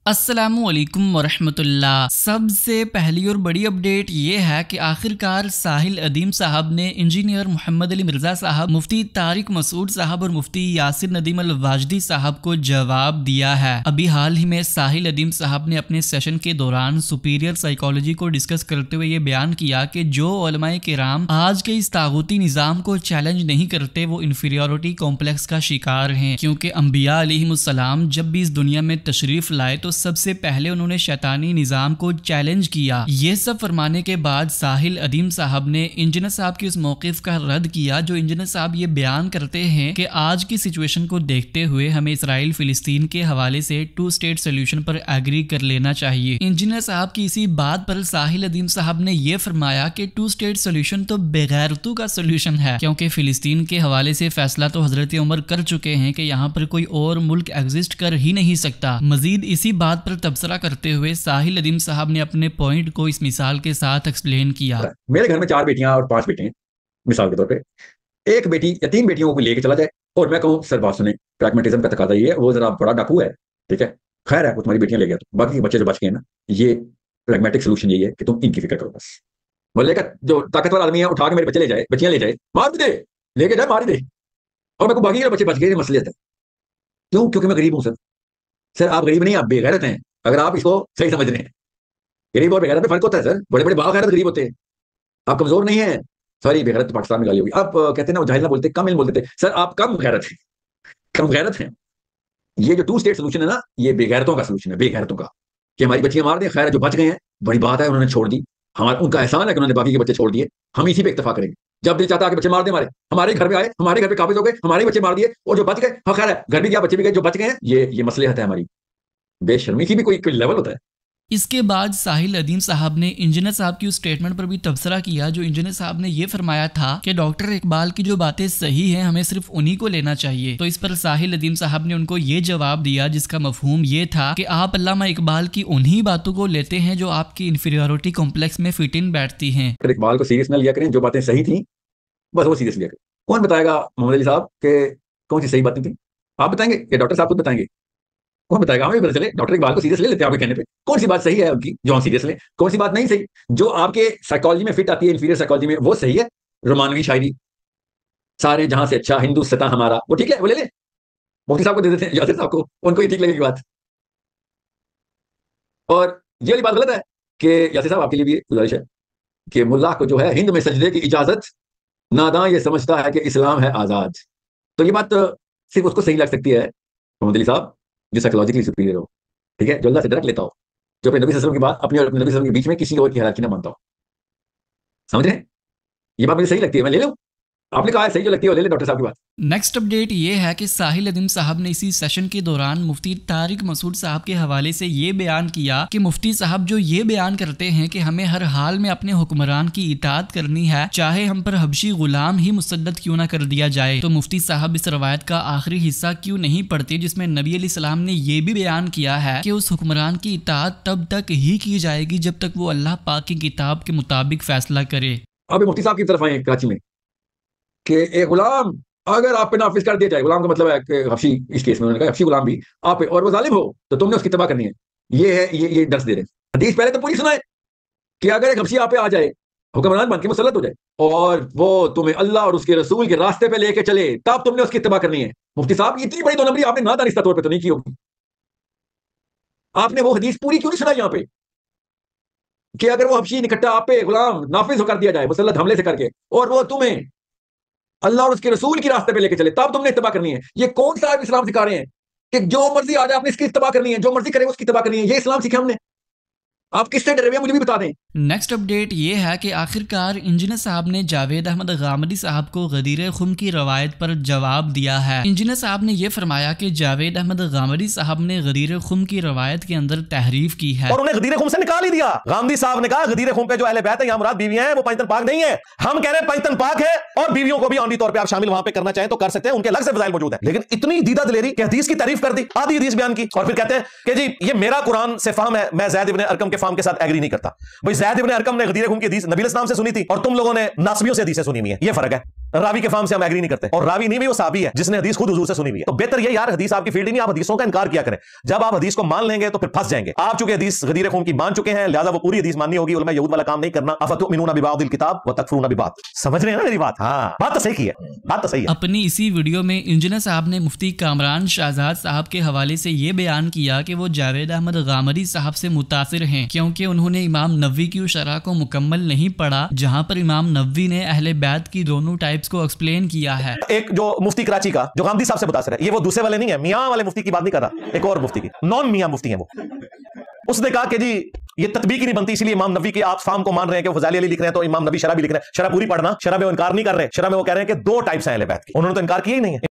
السلام علیکم ورحمۃ اللہ۔ سب سے پہلی اور بڑی اپڈیٹ یہ ہے کہ آخرکار ساحل ادیم صاحب نے انجینئر محمد علی مرزا صاحب، مفتی طارق مسعود صاحب اور مفتی یاسر ندیم الواجدی صاحب کو جواب دیا ہے۔ ابھی حال ہی میں ساحل ادیم صاحب نے اپنے سیشن کے دوران سپیریئر سائیکالوجی کو ڈسکس کرتے ہوئے یہ بیان کیا کہ جو علماء کرام آج کے اس طاغوتی نظام کو چیلنج نہیں کرتے وہ انفیریورٹی کمپلیکس کا شکار ہیں، کیونکہ انبیاء علیہم السلام جب بھی اس دنیا میں تشریف لائے تو سب سے پہلے انہوں نے شیطانی نظام کو چیلنج کیا۔ یہ سب فرمانے کے بعد ساحل ادیم صاحب نے انجینئر صاحب کے اس موقف کا رد کیا جو انجینئر صاحب یہ بیان کرتے ہیں کہ آج کی سچویشن کو دیکھتے ہوئے ہمیں اسرائیل فلسطین کے حوالے سے 2 اسٹیٹ سولوشن پر ایگری کر لینا چاہیے۔ انجینئر صاحب کی اسی بات پر ساحل ادیم صاحب نے یہ فرمایا کہ 2 اسٹیٹ سولوشن تو بغیرتوں کا سولوشن ہے، کیونکہ فلسطین کے حوالے سے فیصلہ تو حضرت عمر کر چکے ہیں کہ یہاں پر کوئی اور ملک ایگزسٹ کر ہی نہیں سکتا۔ مزید اسی بات پر تبصرہ کرتے ہوئے ساحل ادیم صاحب نے اپنے پوائنٹ کو اس مثال کے ساتھ ایکسپلین کیا۔ میرے گھر میں 4 بیٹیاں اور 5 بیٹے ہیں، مثال کے طور پہ ایک بیٹی یا 3 بیٹیوں کو لے کے چلا جائے اور میں کہوں سر بات سنیں، پریگمیٹزم کا تقاضا یہ ہے، وہ ذرا بڑا ڈاکو ہے، ٹھیک ہے، خیر ہے وہ تمہاری بیٹیاں لے گیا تو باقی کے بچے جو بچ گئے نا، یہ پریگمیٹک سولوشن یہی ہے کہ تم ان کی فکر کرو بس۔ وہ لے کر جو طاقتور آدمی ہے اٹھا کے میرے بچے لے جائے، بچیاں لے جائے، مار بھی دے، لے کے جائے مار ہی دے، اور میں کو باقی کے بچے بچ گئے، مسئلہ ہے کیوں؟ کیونکہ میں غریب ہوں سر آپ غریب نہیں، آپ بے غیرت ہیں اگر آپ اس کو صحیح سمجھ رہے ہیں۔ غریب اور بے غیرت میں فرق ہوتا ہے سر، بڑے بڑے باغ غیرت غریب ہوتے ہیں، آپ کمزور نہیں ہیں۔ سوری بے غیرت پاکستان میں گالی ہوگی، آپ کہتے ہیں نا وہ جاہل نہ بولتے، کم علم بولتے تھے، سر آپ کم غیرت ہیں، کم غیرت ہیں۔ یہ جو 2 اسٹیٹ سولوشن ہے نا، یہ بے غیرتوں کا سولوشن ہے، بے غیرتوں کا، کہ ہماری بچیاں مار دیں، خیر ہے جو بچ گئے ہیں بڑی بات ہے، انہوں نے چھوڑ دی، ہمارا ان کا احسان ہے کہ انہوں نے باقی کے بچے چھوڑ دیے، ہم اسی پہ اکتفا کریں گے۔ جب دل چاہتا ہے کہ بچے مار دیں، ہمارے گھر پہ آئے، ہمارے گھر پہ قابض ہو گئے، ہمارے بچے مار دیے، اور جو بچ گئے ہاں خیر ہے، گھر بھی گیا بچے بھی گئے، جو بچ گئے ہیں یہ مصلحت ہے ہماری۔ بے شرمی کی بھی کوئی لیول ہوتا ہے۔ اس کے بعد ساحل ادیم صاحب نے انجینئر صاحب کی اس سٹیٹمنٹ پر بھی تبصرہ کیا جو انجینئر صاحب نے یہ فرمایا تھا کہ ڈاکٹر اقبال کی جو باتیں صحیح ہیں ہمیں صرف انہی کو لینا چاہیے۔ تو اس پر ساحل ادیم صاحب نے ان کو یہ جواب دیا جس کا مفہوم یہ تھا کہ آپ علامہ اقبال کی انہی باتوں کو لیتے ہیں جو آپ کی انفیریورٹی کمپلیکس میں فٹ ان بیٹھتی ہیں۔ اقبال کو سیریس نہ لیا کریں، جو باتیں صحیح تھیں بس وہ سیریس لیا کریں۔ کون بتائے گا محمد علی صاحب کہ کون سی صحیح باتیں تھیں؟ آپ بتائیں گے یا ڈاکٹر صاحب خود بتائیں گے؟ کون بتائے گا؟ ہمیں بھی پتہ چلے ڈاکٹر اقبال کو سیریس لے لیتے ہیں آپ کے کہنے پہ، کون سی بات صحیح ہے ان کی جو ہم سیریس لیں، کون سی بات نہیں صحیح، جو آپ کے سائیکالوجی میں فٹ آتی ہے، انفیریئر سائیکالوجی میں وہ صحیح ہے۔ رومانوی شاعری سارے جہاں سے اچھا ہندوستان ہمارا، وہ ٹھیک ہے، وہ لے لیں، مفتی صاحب کو دے دیتے ہیں، یاسر صاحب کو، ان کو یہ ٹھیک لگے گی بات۔ اور یہ والی بات غلط ہے کہ یاسر صاحب آپ کے لیے بھی گزارش ہے کہ ملا کو جو ہے ہند میں سجدے کی اجازت، ناداں یہ سمجھتا ہے کہ اسلام ہے آزاد۔ تو یہ بات صرف اس کو صحیح لگ سکتی ہے محمد علی صاحب جو سائیکولوجیکلی سپیریئر ہو، ٹھیک ہے، جو اللہ سے ڈائریکٹ لیتا ہو، جو اپنے نبی صلی اللہ علیہ وسلم کی بات اپنے اور اپنے نبی صلی اللہ علیہ وسلم کے بیچ میں کسی اور کی ہیرارکی نہ مانتا ہو۔ سمجھ رہے ہیں؟ یہ بات مجھے صحیح لگتی ہے، میں لے لوں، آپ نے کہا ہے صحیح جو لگتی ہے وہ لے لیں ڈاکٹر صاحب کی بات۔ نیکسٹ اپڈیٹ یہ ہے کہ ساحل ادیم صاحب نے اسی سیشن کے دوران مفتی طارق مسعود صاحب کے حوالے سے یہ بیان کیا کہ مفتی صاحب جو یہ بیان کرتے ہیں کہ ہمیں ہر حال میں اپنے حکمران کی اطاعت کرنی ہے چاہے ہم پر حبشی غلام ہی مسلط کیوں نہ کر دیا جائے، تو مفتی صاحب اس روایت کا آخری حصہ کیوں نہیں پڑھتے جس میں نبی علیہ السلام نے یہ بھی بیان کیا ہے کہ اس حکمران کی اطاعت تب تک ہی کی جائے گی جب تک وہ اللہ پاک کی کتاب کے مطابق فیصلہ کرے۔ اب مفتی صاحب کی طرف آئے کراچی میں کہ ایک غلام اگر آپ پہ نافذ کر دیا جائے، غلام کا مطلب ہے کہ حبشی، اس کیس میں انہوں نے کہا حبشی غلام بھی آپ پہ، اور وہ ظالم ہو تو تم نے اس کی تباہ کرنی ہے۔ یہ ہے یہ درس دے رہے ہیں۔ حدیث پہلے تو پوری سنائے کہ اگر ایک حبشی آپ پہ آ جائے، حکمران بن کے مسلط ہو جائے، اور وہ تمہیں اللہ اور اس کے رسول کے راستے پہ لے کے چلے، تب تم نے اس کی اتباع کرنی ہے۔ مفتی صاحب اتنی بڑی 2 نمبری آپ نے نادانستہ طور پہ تو نہیں کی ہوگی، آپ نے وہ حدیث پوری کیوں نہیں سنائی یہاں پہ کہ اگر وہ حبشی نکٹا آپ پہ غلام نافذ ہو کر دیا جائے مسلط حملے سے کر کے، اور وہ تمہیں اللہ اور اس کے رسول کی راستے پہ لے کے چلے، تب تم نے اتباع کرنی ہے۔ یہ کون سا اسلام سکھا رہے ہیں کہ جو مرضی آ جائے آپ نے اس کی اتباع کرنی ہے، جو مرضی کرے اس کی اتباع کرنی ہے؟ یہ اسلام سیکھا ہم نے؟ آپ کس سے ڈرے ہوئے مجھے بھی بتا دیں۔ نیکسٹ اپڈیٹ یہ ہے کہ آخرکار انجینئر صاحب نے جاوید احمد غامدی صاحب کو غدیر خم کی روایت پر جواب دیا ہے۔ انجینئر صاحب نے یہ فرمایا کہ جاوید احمد غامدی صاحب نے غدیر خم کی روایت کے اندر تحریف کی ہے اور انہیں غدیر خم سے نکال ہی دیا۔ غامدی صاحب نے کہا غدیر خم پہ جو اہل بیت ہے، یہاں مراد بیویاں ہیں، وہ پنجتن پاک نہیں ہے۔ ہم کہہ رہے ہیں پنجتن پاک ہے، اور بیویوں کو بھی عملی طور پہ آپ شامل وہاں پہ کرنا چاہیں تو کر سکتے ہیں، ان کے الگ سے فضائل موجود ہیں۔ لیکن اتنی دیدہ دلیری کہ حدیث کی تعریف کر دی، آدھی حدیث بیان کی، اور پھر کہتے ہیں کہ جی یہ میرا قرآن سے فہم ہے، میں زید ابن ارقم کے فہم کے ساتھ ایگری نہیں کرتا. بھائی زید ابن ارقم نے غدیر خون کی حدیث نبی علیہ السلام سے سنی تھی اور تم لوگوں نے ناصبیوں سے حدیثیں سنی ہوئی ہیں, یہ فرق ہے. راوی کے فہم سے ہم ایگری نہیں کرتے, اور راوی نہیں بھی وہ صحابی ہے جس نے حدیث خود حضور سے سنی ہوئی ہے. تو بہتر یہ یار حدیث آپ کی فیلڈ ہی نہیں, آپ حدیثوں کا انکار کیا کریں. جب آپ حدیث کو مان لیں گے تو پھر پھنس جائیں گے. آپ چونکہ حدیث غدیر خون کی مان چکے ہیں, لہذا وہ پوری حدیث ماننی ہوگی. علماء یہود والا کام نہیں کرنا. افتؤمنون ببعض الکتاب وتکفرون ببعض. سمجھ رہے ہیں نا میری بات؟ ہاں, بات تو صحیح کی ہے, بات تو صحیح ہے. اپنی اسی ویڈیو میں انجینئر صاحب نے مفتی کامران شہزاد صاحب کے حوالے سے یہ بیان کیا کہ وہ جاوید احمد غامدی صاحب سے متاثر ہیں کیونکہ انہوں نے امام نووی کی شرح کو مکمل نہیں پڑھا, جہاں پر امام نووی نے اہل بیت کی دونوں ٹائپس کو ایکسپلین کیا ہے. ایک جو مفتی کراچی کا جو غامدی صاحب سے متاثر ہے, یہ وہ دوسرے والے نہیں ہیں, میاں والے مفتی کی بات نہیں کر رہا, ایک اور مفتی کی, نان میاں مفتی ہیں وہ. اس نے کہا کہ جی یہ تطبیق ہی نہیں بنتی, اس لیے امام نووی کے آپ فہم کو مان رہے ہیں کہ وہ فضائل علی لکھ رہے ہیں, تو امام نووی شرح بھی لکھ رہے ہیں. شرح پوری پڑھنا, شرح میں وہ انکار نہیں کر رہے, شرح میں وہ کہہ رہے ہیں کہ دو ٹائپس ہیں اہل بیت کی, انہوں نے تو انکار کیا ہی نہیں ہے.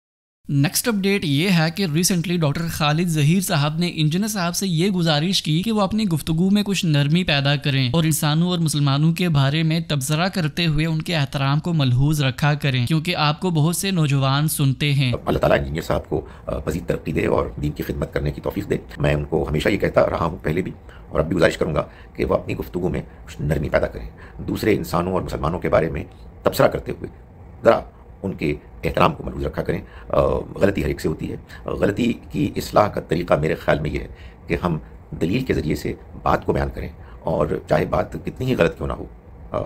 نیکسٹ اپڈیٹ یہ ہے کہ ریسنٹلی ڈاکٹر خالد ظہیر صاحب نے انجینئر صاحب سے یہ گزارش کی کہ وہ اپنی گفتگو میں کچھ نرمی پیدا کریں اور انسانوں اور مسلمانوں کے بارے میں تبصرہ کرتے ہوئے ان کے احترام کو ملحوظ رکھا کریں, کیونکہ آپ کو بہت سے نوجوان سنتے ہیں. اللہ تعالیٰ انجینئر صاحب کو مزید ترقی دے اور دین کی خدمت کرنے کی توفیق دے. میں ان کو ہمیشہ یہ کہتا رہا ہوں, پہلے بھی اور اب بھی گزارش کروں گا کہ وہ اپنی گفتگو میں کچھ نرمی پیدا کریں. دوسرے انسانوں اور مسلمانوں کے بارے میں تبصرہ کرتے ہوئے ذرا ان کے احترام کو ملحوظ رکھا کریں. غلطی ہر ایک سے ہوتی ہے. غلطی کی اصلاح کا طریقہ میرے خیال میں یہ ہے کہ ہم دلیل کے ذریعے سے بات کو بیان کریں, اور چاہے بات کتنی ہی غلط کیوں نہ ہو,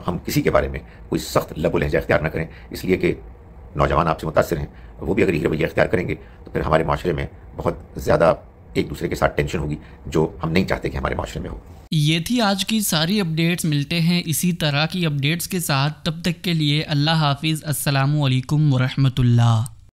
ہم کسی کے بارے میں کوئی سخت لب و لہجہ اختیار نہ کریں, اس لیے کہ نوجوان آپ سے متاثر ہیں, وہ بھی اگر یہ رویہ اختیار کریں گے تو پھر ہمارے معاشرے میں بہت زیادہ ایک دوسرے کے ساتھ ٹینشن ہوگی, جو ہم نہیں چاہتے کہ ہمارے معاشرے میں ہو. یہ تھی آج کی ساری اپڈیٹس. ملتے ہیں اسی طرح کی اپڈیٹس کے ساتھ, تب تک کے لیے اللہ حافظ. السلام علیکم ورحمۃ اللہ.